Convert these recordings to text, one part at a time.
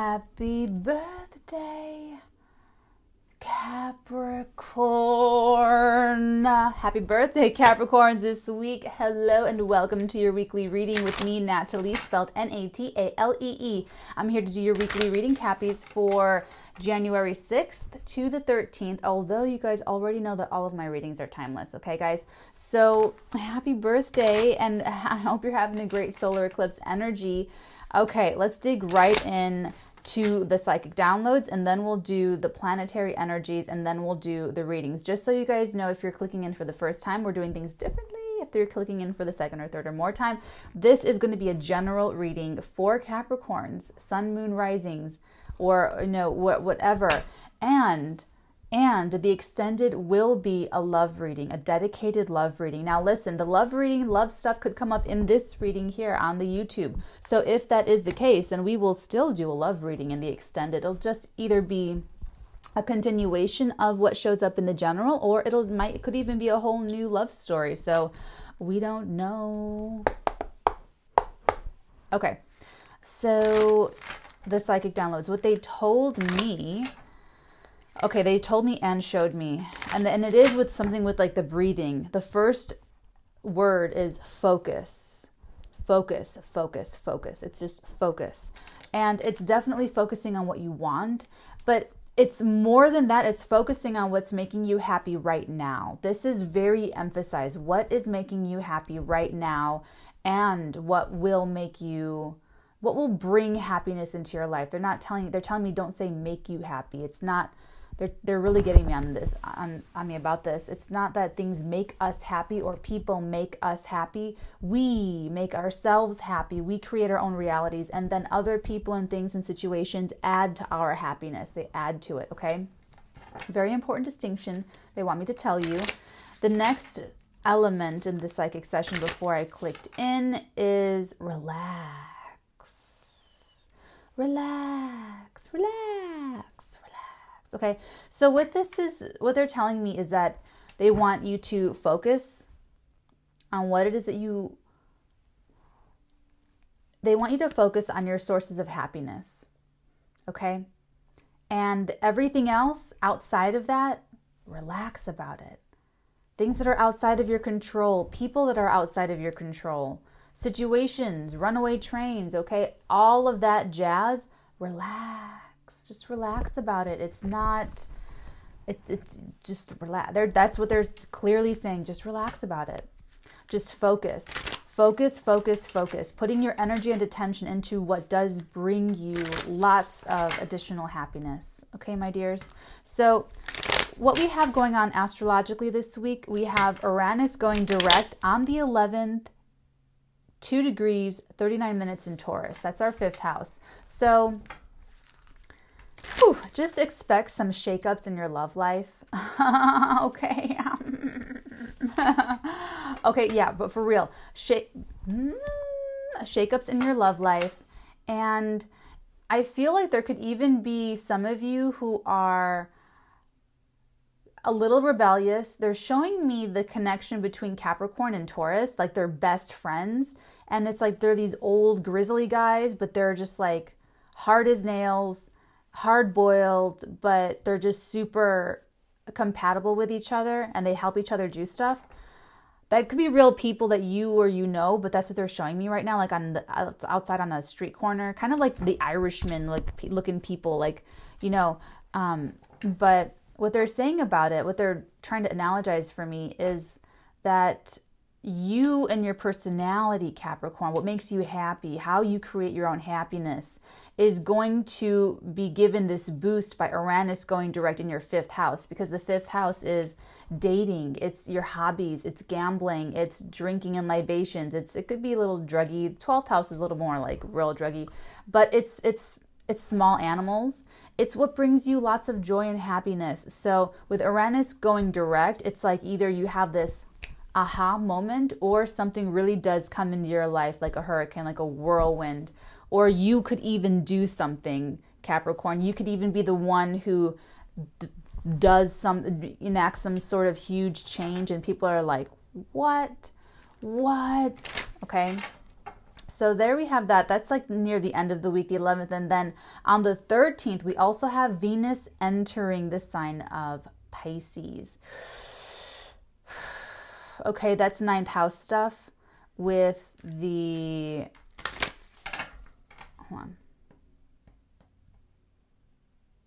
Happy birthday, Capricorn. Happy birthday, Capricorns, this week. Hello and welcome to your weekly reading with me, Natalie, spelled Natalee. I'm here to do your weekly reading, Cappies, for January 6th to the 13th, although you guys already know that all of my readings are timeless, okay, guys? So, happy birthday, and I hope you're having a great solar eclipse energy. Okay, let's dig right in to the psychic downloads, and then we'll do the planetary energies, and then we'll do the readings. Just so you guys know, if you're clicking in for the first time, we're doing things differently. If you're clicking in for the second or third or more time, this is going to be a general reading for Capricorns, sun, moon, risings, or whatever. And the extended will be a love reading, a dedicated love reading. Now listen, the love reading, love stuff could come up in this reading here on the YouTube. So if that is the case, then we will still do a love reading in the extended. It'll just either be a continuation of what shows up in the general, or it could even be a whole new love story. So we don't know. Okay, so the psychic downloads, what they told me. Okay, they told me and showed me. And it is with something with like the breathing. The first word is focus. Focus, focus, focus. It's just focus. And it's definitely focusing on what you want. But it's more than that. It's focusing on what's making you happy right now. This is very emphasized. What is making you happy right now, and what will bring happiness into your life. They're telling me don't say make you happy. It's not. They're really getting me on this, on me about this. It's not that things make us happy or people make us happy. We make ourselves happy. We create our own realities, and then other people and things and situations add to our happiness. They add to it, okay? Very important distinction they want me to tell you. The next element in the psychic session before I clicked in is relax. Relax, relax, relax. Okay, so what they're telling me is that they want you to focus on what it is that they want you to focus on your sources of happiness, okay? And everything else outside of that, relax about it. Things that are outside of your control, people that are outside of your control, situations, runaway trains, okay? All of that jazz, relax. Just relax about it. It's just relax. That's what they're clearly saying. Just relax about it. Just focus. Focus, focus, focus. Putting your energy and attention into what does bring you lots of additional happiness. Okay, my dears? So what we have going on astrologically this week, we have Uranus going direct on the 11th, 2 degrees, 39 minutes in Taurus. That's our 5th house. So just expect some shakeups in your love life. Okay. Okay, yeah, but for real, shakeups in your love life. And I feel like there could even be some of you who are a little rebellious. They're showing me the connection between Capricorn and Taurus, like they're best friends. And it's like they're these old grizzly guys, but they're just like hard as nails, hard-boiled, but they're just super compatible with each other, and they help each other do stuff. That could be real people that you know, but that's what they're showing me right now, like on the outside on a street corner, kind of like the Irishman, like looking people, like, but what they're saying about it, what they're trying to analogize for me is that you and your personality, Capricorn, what makes you happy, how you create your own happiness, is going to be given this boost by Uranus going direct in your 5th house, because the 5th house is dating, it's your hobbies, it's gambling, it's drinking and libations, it could be a little druggy. 12th house is a little more like real druggy, but it's small animals. It's what brings you lots of joy and happiness. So with Uranus going direct, it's like either you have this aha moment, or something really does come into your life like a hurricane, like a whirlwind, or you could even do something, Capricorn. You could even be the one who enacts some sort of huge change, and people are like, what? Okay. So there we have that. That's like near the end of the week, the 11th. And then on the 13th, we also have Venus entering the sign of Pisces. Okay, that's ninth house stuff with the... Hold on.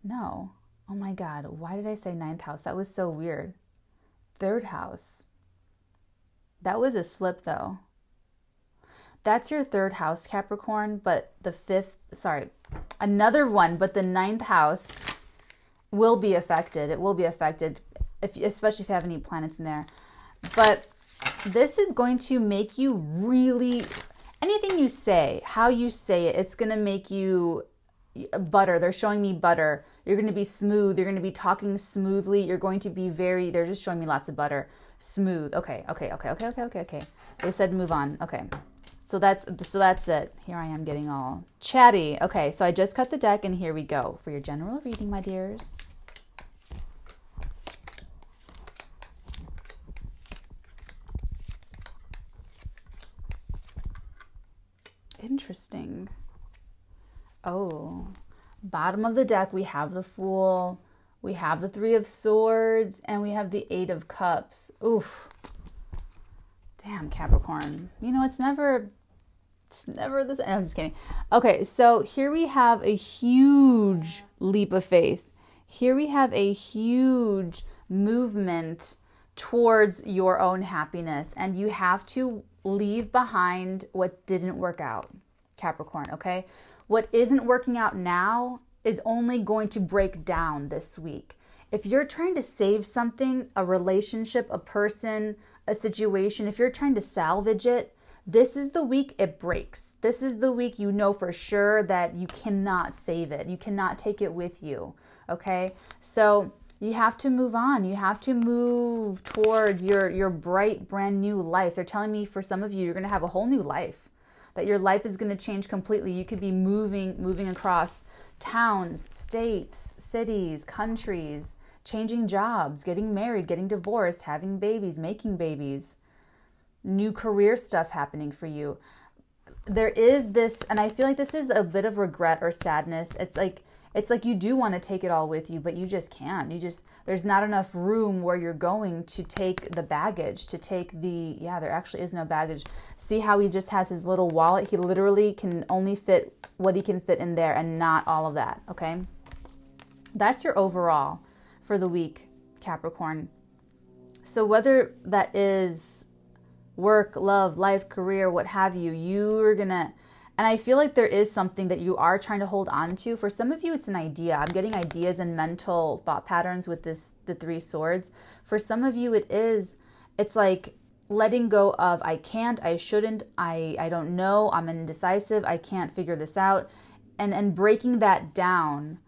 No. Oh my God. Why did I say ninth house? That was so weird. Third house. That was a slip though. That's your third house, Capricorn, but the fifth, sorry, another one, but the ninth house will be affected. It will be affected, especially if you have any planets in there. But this is going to make you really, anything you say, how you say it, it's going to make you butter. They're showing me butter. You're going to be smooth. You're going to be talking smoothly. You're going to be very, they're just showing me lots of butter. Smooth. Okay. They said move on. Okay. So that's it. Here I am getting all chatty. Okay, so I just cut the deck and here we go for your general reading, my dears. Interesting. Oh, bottom of the deck, we have the Fool, we have the Three of Swords, and we have the Eight of Cups. Oof. Damn, Capricorn. You know, it's never this. I'm just kidding. Okay, so here we have a huge leap of faith. Here we have a huge movement towards your own happiness, and you have to leave behind what didn't work out, Capricorn, okay? What isn't working out now is only going to break down this week. If you're trying to save something, a relationship, a person, a situation, if you're trying to salvage it, this is the week it breaks. This is the week you know for sure that you cannot save it. You cannot take it with you, okay? So you have to move on. You have to move towards your bright, brand new life. They're telling me for some of you, you're going to have a whole new life, that your life is going to change completely. You could be moving across towns, states, cities, countries, changing jobs, getting married, getting divorced, having babies, making babies, new career stuff happening for you. There is this, and I feel like this is a bit of regret or sadness. It's like you do want to take it all with you, but you just can't. There's not enough room where you're going to take the baggage, to take there actually is no baggage. See how he just has his little wallet? He literally can only fit what he can fit in there and not all of that, okay? That's your overall for the week, Capricorn. So whether that is work, love, life, career, what have you, you're gonna, and I feel like there is something that you are trying to hold on to. For some of you, it's an idea. I'm getting ideas and mental thought patterns with the Three Swords. For some of you, it's like letting go of I can't, I shouldn't, I don't know, I'm indecisive, I can't figure this out, and breaking that down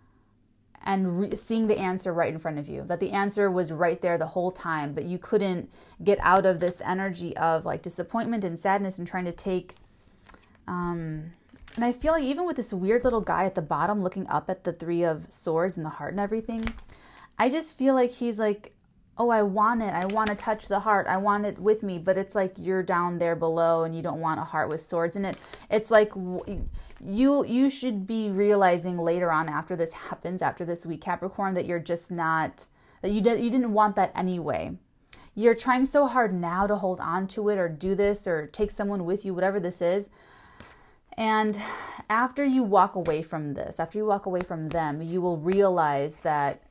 and seeing the answer right in front of you, that the answer was right there the whole time, but you couldn't get out of this energy of like disappointment and sadness and trying to take, and I feel like even with this weird little guy at the bottom looking up at the Three of Swords and the heart and everything, I just feel like he's like, oh, I want it. I want to touch the heart. I want it with me. But it's like you're down there below and you don't want a heart with swords in it. It's like you should be realizing later on after this happens, after this week, Capricorn, that you're just not, that you didn't want that anyway. You're trying so hard now to hold on to it or do this or take someone with you, whatever this is. And after you walk away from this, after you walk away from them, you will realize that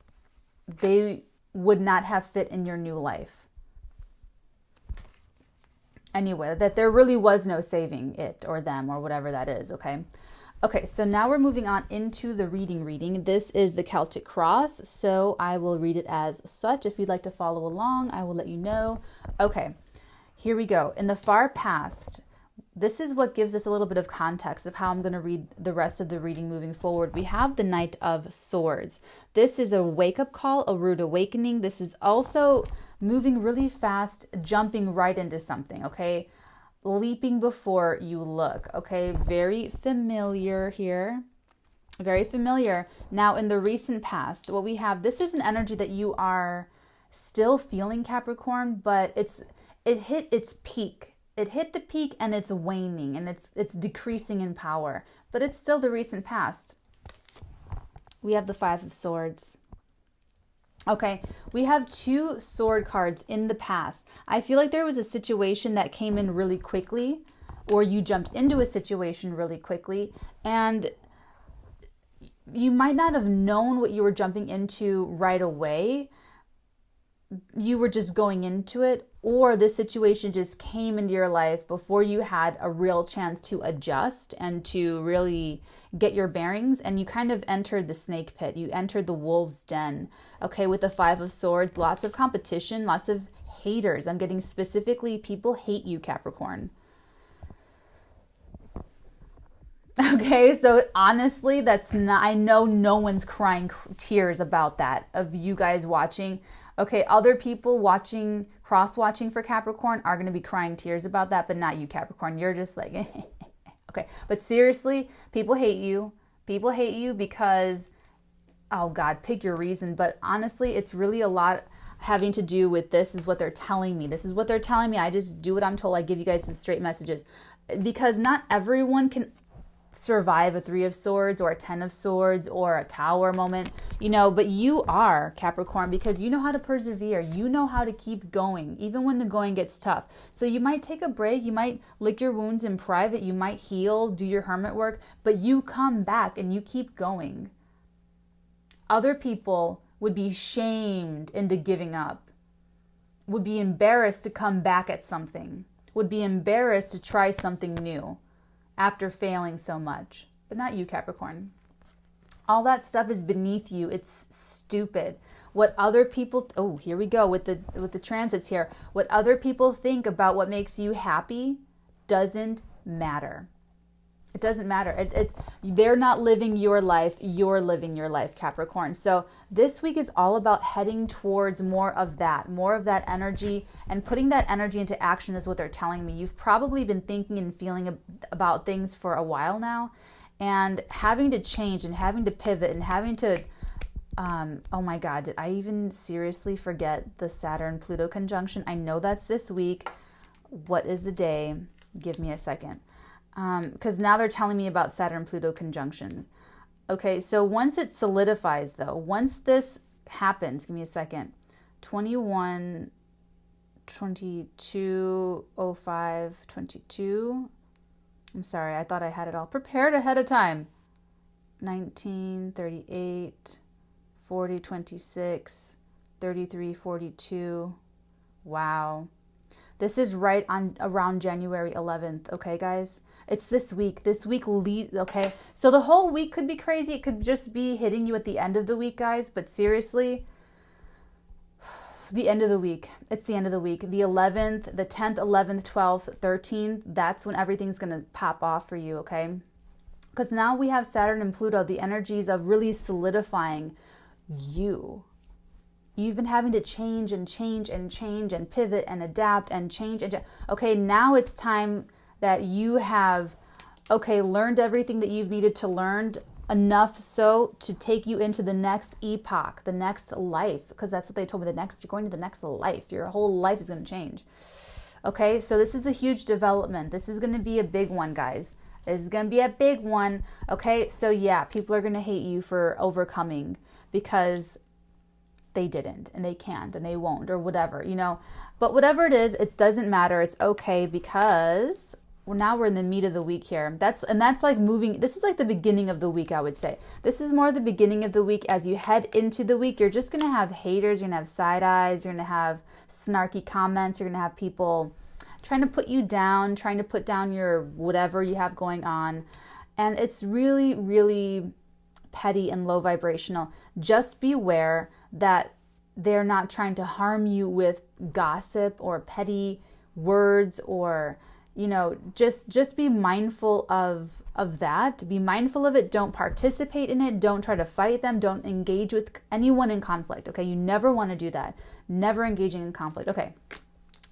they would not have fit in your new life. Anyway, that there really was no saving it or them or whatever that is, okay? Okay, so now we're moving on into the reading. This is the Celtic Cross, so I will read it as such. If you'd like to follow along, I will let you know. Okay, here we go. In the far past, this is what gives us a little bit of context of how I'm going to read the rest of the reading moving forward. We have the Knight of Swords. This is a wake-up call, a rude awakening. This is also moving really fast, jumping right into something, okay? Leaping before you look, okay? Very familiar here. Very familiar. Now, in the recent past, what we have, this is an energy that you are still feeling, Capricorn, but it hit its peak it hit the peak and it's waning and it's decreasing in power, but it's still the recent past. We have the Five of Swords. Okay, we have two sword cards in the past. I feel like there was a situation that came in really quickly, or you jumped into a situation really quickly, and you might not have known what you were jumping into right away. You were just going into it, or this situation just came into your life before you had a real chance to adjust and to really get your bearings, and you kind of entered the snake pit. You entered the wolf's den. Okay, with the Five of Swords, lots of competition, lots of haters. I'm getting specifically, people hate you, Capricorn. Okay, so honestly, that's not, I know no one's crying tears about that, of you guys watching. Okay, other people watching, cross-watching for Capricorn are going to be crying tears about that, but not you, Capricorn. You're just like, okay. But seriously, people hate you. People hate you because, oh God, pick your reason. But honestly, it's really a lot having to do with this is what they're telling me. This is what they're telling me. I just do what I'm told. I give you guys the straight messages. Because not everyone can survive a Three of Swords or a Ten of Swords or a Tower moment, you know, but you are, Capricorn, because you know how to persevere. You know how to keep going, even when the going gets tough. So you might take a break, you might lick your wounds in private, you might heal, do your hermit work, but you come back and you keep going. Other people would be shamed into giving up, would be embarrassed to come back at something, would be embarrassed to try something new after failing so much, but not you, Capricorn. All that stuff is beneath you. It's stupid. What other people, oh, here we go with the transits here. What other people think about what makes you happy doesn't matter. It doesn't matter. They're not living your life. You're living your life, Capricorn. So this week is all about heading towards more of that energy, and putting that energy into action is what they're telling me. You've probably been thinking and feeling about things for a while now, and having to change and having to pivot and having to, oh my God, did I even seriously forget the Saturn-Pluto conjunction? I know that's this week. What is the day? Give me a second. Because now they're telling me about Saturn-Pluto conjunctions. Okay, so once it solidifies though, once this happens, give me a second, 21, 22, 05, 22. I'm sorry, I thought I had it all prepared ahead of time. 19, 38, 40, 26, 33, 42. Wow. This is right on around January 11th, okay, guys? It's this week. This week, okay? So the whole week could be crazy. It could just be hitting you at the end of the week, guys. But seriously, the end of the week. It's the end of the week. The 11th, the 10th, 11th, 12th, 13th, that's when everything's going to pop off for you, okay? Because now we have Saturn and Pluto, the energies of really solidifying you. You've been having to change and change and change and pivot and adapt and change. Okay, now it's time that you have, okay, learned everything that you've needed to learn, enough so to take you into the next epoch, the next life, because that's what they told me, you're going to the next life. Your whole life is going to change. Okay, so this is a huge development. This is going to be a big one, guys. This is going to be a big one. Okay, so yeah, people are going to hate you for overcoming because they didn't and they can't and they won't or whatever, you know. But whatever it is, it doesn't matter. It's okay because now we're in the meat of the week here. That's like moving. This is like the beginning of the week, I would say. This is more the beginning of the week. As you head into the week, you're just going to have haters. You're going to have side eyes. You're going to have snarky comments. You're going to have people trying to put you down, trying to put down your whatever you have going on. And it's really, really petty and low vibrational. Just beware that they're not trying to harm you with gossip or petty words, or, you know, just be mindful of that. Be mindful of it. Don't participate in it. Don't try to fight them. Don't engage with anyone in conflict. Okay, you never want to do that. Never engaging in conflict. Okay,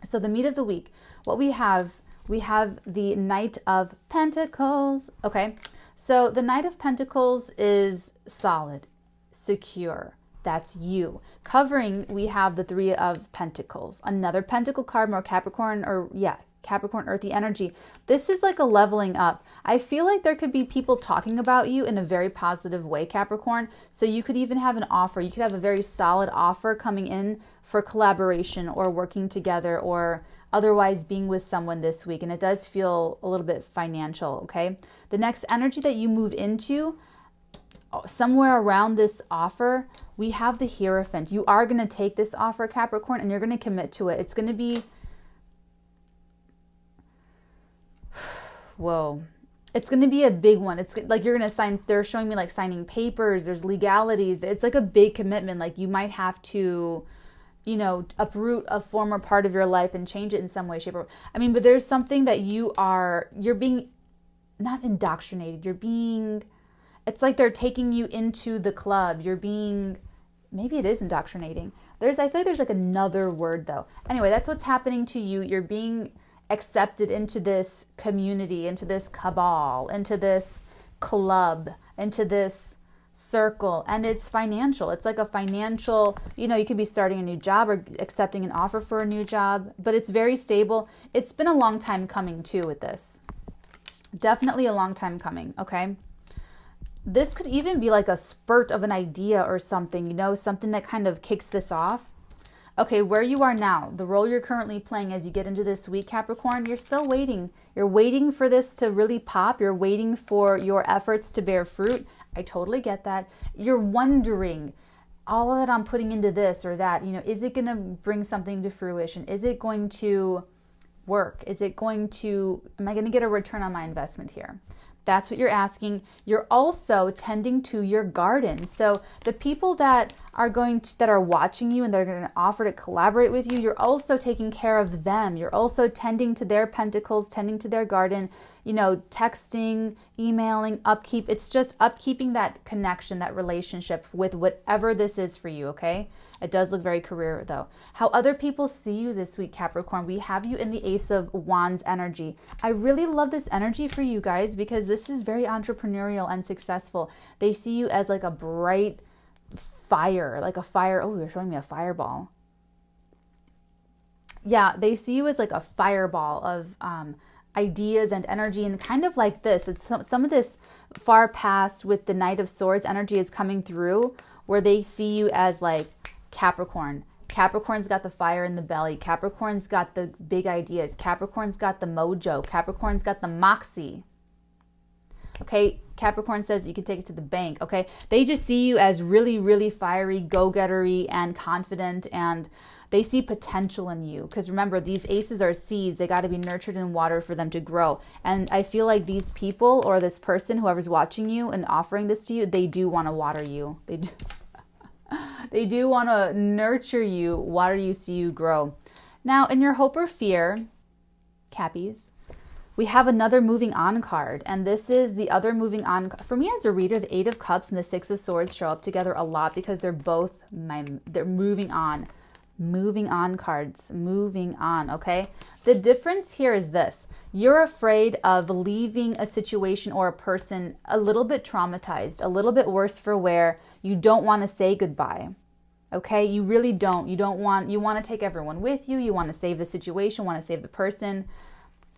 so the meat of the week, what we have the Knight of Pentacles. Okay, so the Knight of Pentacles is solid, secure. That's you. Covering, we have the Three of Pentacles. Another Pentacle card, more Capricorn, or yeah, Capricorn, earthy energy. This is like a leveling up. I feel like there could be people talking about you in a very positive way, Capricorn. So you could even have an offer. You could have a very solid offer coming in for collaboration or working together or otherwise being with someone this week. And it does feel a little bit financial, okay? The next energy that you move into, somewhere around this offer, we have the Hierophant. You are going to take this offer, Capricorn, and you're going to commit to it. It's going to be, whoa, it's going to be a big one. It's like you're going to sign, they're showing me like signing papers, there's legalities. It's like a big commitment. Like you might have to, you know, uproot a former part of your life and change it in some way, shape, or, I mean, but there's something that you're being not indoctrinated. You're being, it's like they're taking you into the club. You're being, maybe it is indoctrinating. I feel like there's like another word though. Anyway, that's what's happening to you. You're being accepted into this community, into this cabal, into this club, into this circle. And it's financial. It's like a financial, you know, you could be starting a new job or accepting an offer for a new job, but it's very stable. It's been a long time coming too with this. Definitely a long time coming, okay? This could even be like a spurt of an idea or something, you know, something that kind of kicks this off. Okay, where you are now, the role you're currently playing as you get into this week, Capricorn, you're still waiting. You're waiting for this to really pop. You're waiting for your efforts to bear fruit. I totally get that. You're wondering, all of that I'm putting into this or that, you know, is it going to bring something to fruition? Is it going to work? Is it going to, am I going to get a return on my investment here? That's what you're asking. You're also tending to your garden. So the people that are that are watching you and they're going to offer to collaborate with you, you're also taking care of them. You're also tending to their pentacles, tending to their garden, you know, texting, emailing, upkeep. It's just upkeeping that connection, that relationship with whatever this is for you, okay? It does look very career though. How other people see you this week, Capricorn, we have you in the Ace of Wands energy. I really love this energy for you guys because this is very entrepreneurial and successful. They see you as like a bright fire, like a fire. Oh, you're showing me a fireball. Yeah, they see you as like a fireball of ideas and energy, and kind of like this. It's some of this far past with the Knight of Swords energy is coming through where they see you as like Capricorn. Capricorn's got the fire in the belly. Capricorn's got the big ideas. Capricorn's got the mojo. Capricorn's got the moxie. Okay, Capricorn says you can take it to the bank, okay? They just see you as really, really fiery, go-gettery, and confident, and they see potential in you. Because remember, these aces are seeds. They got to be nurtured and watered for them to grow. And I feel like these people or this person, whoever's watching you and offering this to you, they do want to water you. They do. They do want to nurture you, water you, see you grow. Now, in your hope or fear, Cappies, we have another moving on card, and this is the other moving on. For me as a reader, the Eight of Cups and the Six of Swords show up together a lot because they're both they're moving on cards, moving on, okay? The difference here is this. You're afraid of leaving a situation or a person a little bit traumatized, a little bit worse for wear. You don't want to say goodbye. Okay? You really don't. You want to take everyone with you. You want to save the situation, want to save the person.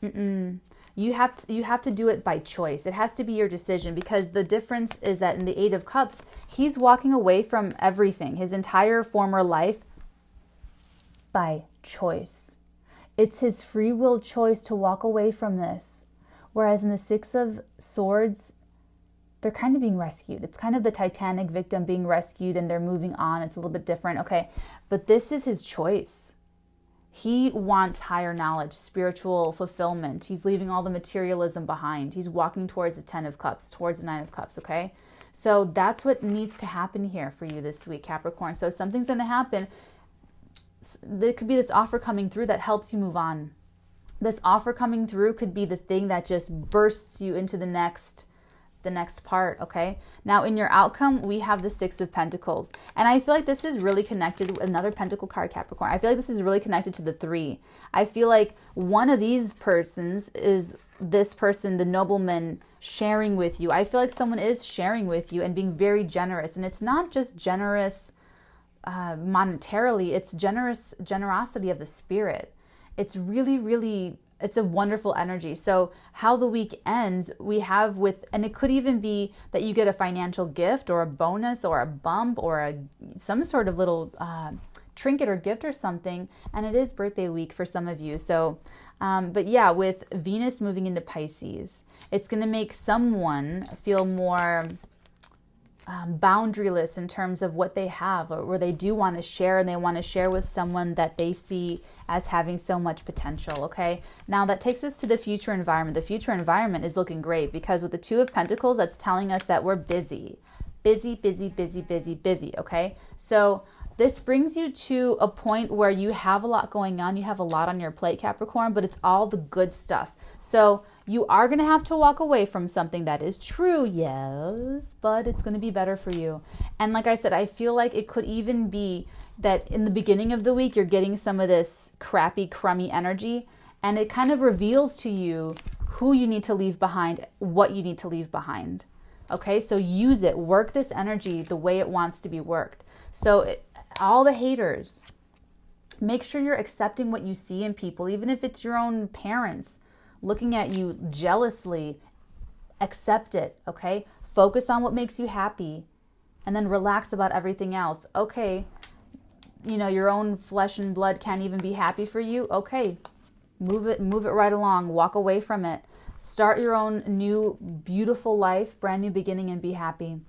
You have to do it by choice. It has to be your decision, because the difference is that in the Eight of Cups, he's walking away from everything, his entire former life, by choice. It's his free will choice to walk away from this. Whereas in the Six of Swords, they're kind of being rescued. It's kind of the Titanic victim being rescued and they're moving on. It's a little bit different. Okay, but this is his choice. He wants higher knowledge, spiritual fulfillment. He's leaving all the materialism behind. He's walking towards the Ten of Cups, towards the Nine of Cups, okay? So that's what needs to happen here for you this week, Capricorn. So something's going to happen. There could be this offer coming through that helps you move on. This offer coming through could be the thing that just bursts you into the next part, okay? Now, in your outcome, we have the Six of Pentacles. And I feel like this is really connected with another Pentacle card, Capricorn. I feel like this is really connected to the Three. I feel like one of these persons is this person, the nobleman, sharing with you. I feel like someone is sharing with you and being very generous. And it's not just generous monetarily, it's generosity of the spirit. It's really, really it's a wonderful energy. So how the week ends, we have and it could even be that you get a financial gift or a bonus or a bump or some sort of little trinket or gift or something. And it is birthday week for some of you. So, but yeah, with Venus moving into Pisces, it's going to make someone feel more boundaryless in terms of what they have, or where they do want to share, and they want to share with someone that they see as having so much potential. Okay, now that takes us to the future environment. The future environment is looking great, because with the Two of Pentacles, that's telling us that we're busy. Okay, so this brings you to a point where you have a lot going on. You have a lot on your plate, Capricorn, but it's all the good stuff. So you are going to have to walk away from something that is true, yes, but it's going to be better for you. And like I said, I feel like it could even be that in the beginning of the week, you're getting some of this crappy, crummy energy, and it kind of reveals to you who you need to leave behind, what you need to leave behind. Okay, so use it. Work this energy the way it wants to be worked. So all the haters, make sure you're accepting what you see in people, even if it's your own parents looking at you jealously. Accept it, okay? Focus on what makes you happy, and then relax about everything else. Okay, you know, your own flesh and blood can't even be happy for you. Okay, move it right along. Walk away from it. Start your own new, beautiful life, brand new beginning, and be happy.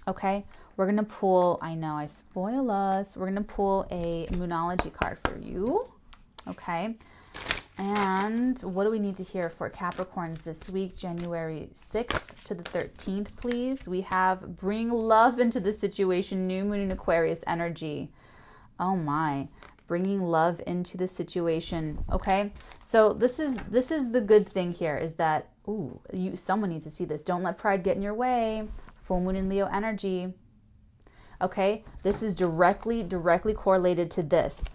Okay, we're going to pull, I know I spoil us, we're going to pull a Moonology card for you. Okay, and what do we need to hear for Capricorns this week, January 6th to the 13th, please? We have bring love into the situation, new moon in Aquarius energy. Oh my, bringing love into the situation. Okay, so this is the good thing here, is that, someone needs to see this. Don't let pride get in your way. Full moon in Leo energy. Okay, this is directly correlated to this.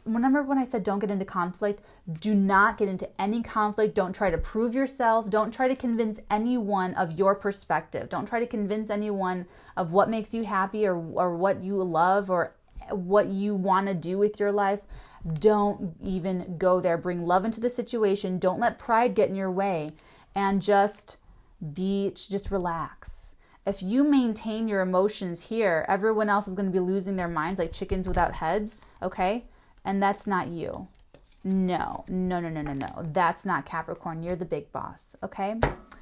Remember when I said don't get into conflict? Do not get into any conflict. Don't try to prove yourself. Don't try to convince anyone of your perspective. Don't try to convince anyone of what makes you happy, or what you love, or what you want to do with your life. Don't even go there. Bring love into the situation. Don't let pride get in your way, and just relax. If you maintain your emotions here, everyone else is going to be losing their minds like chickens without heads, okay? And that's not you. No. That's not Capricorn. You're the big boss, okay?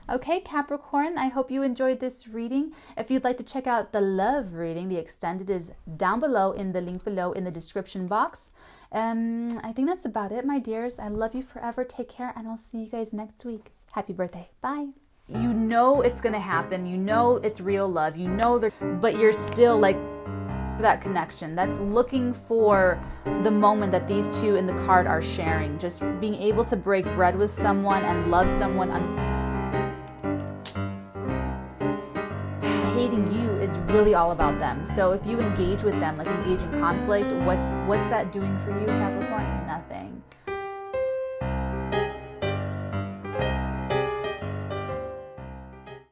Okay, Capricorn, I hope you enjoyed this reading. If you'd like to check out the love reading, the extended is down below in the link below in the description box. I think that's about it, my dears. I love you forever. Take care, and I'll see you guys next week. Happy birthday. Bye. You know it's going to happen. You know it's real love. You know but you're still like that connection. That's looking for the moment that these two in the card are sharing. Just being able to break bread with someone and love someone. Hating you is really all about them. So if you engage with them, like engage in conflict, what's that doing for you, Capricorn? Nothing.